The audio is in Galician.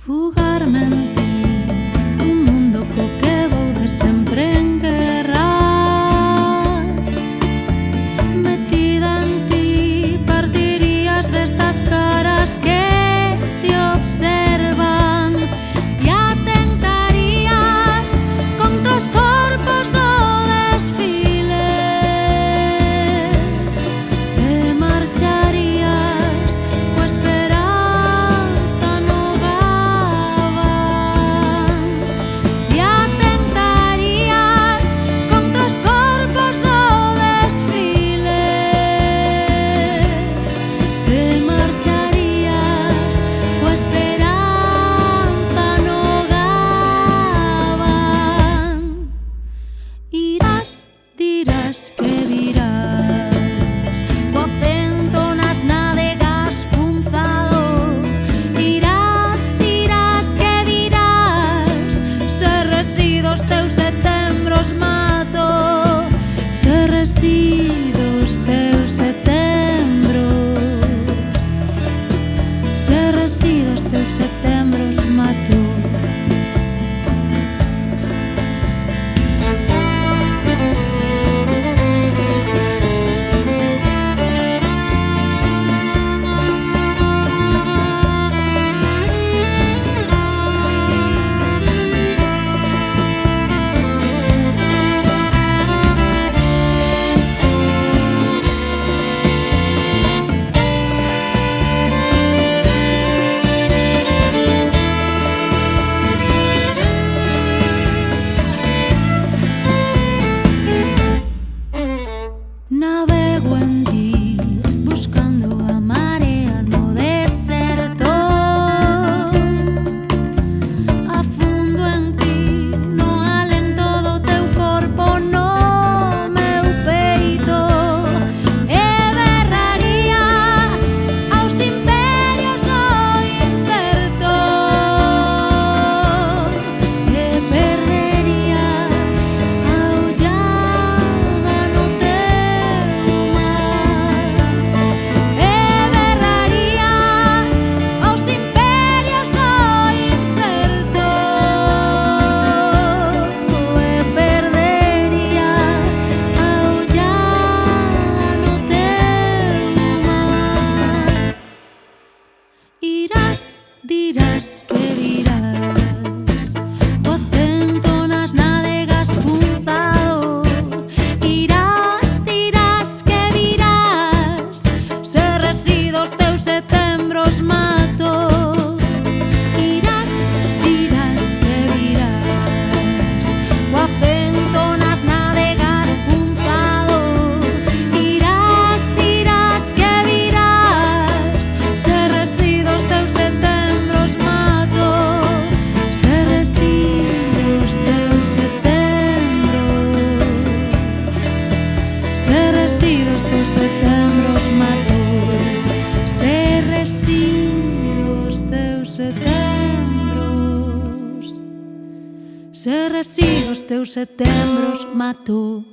Fugarme en ti, un mundo co que vou de sempre en guerra. Metida en ti, partirías destas caras que te observan e atentarías contra os corpos do desfile e marcharías coa esperanza no gabán e atentarías contra os corpos do desfile e marcharías coa esperanza no gabán. Irás, dirás que virás co acento nas nádegas punzado. Irás, dirás que virás se residos teus setembros mato. Se residos teus setembros, se residos teus setembros mato. Navego en ti, buscando a marea no deserto. Afundo en ti, no alento do teu corpo no meu peito. E berraría aos imperios do incerto e perdería a ollada no teu mar. E berraría aos imperios do incerto e perdería a ollada no teu mar. Irás, dirás que virás co acento nas nádegas punzado. Irás, dirás que virás se residos teus setembros mato. Irás, dirás que virás co acento nas nádegas punzado. Irás, dirás que virás se residos teus setembros mato. Se residos teus setembros, se residos teus setembros mato. Se residos teus setembros, se residos teus setembros mato.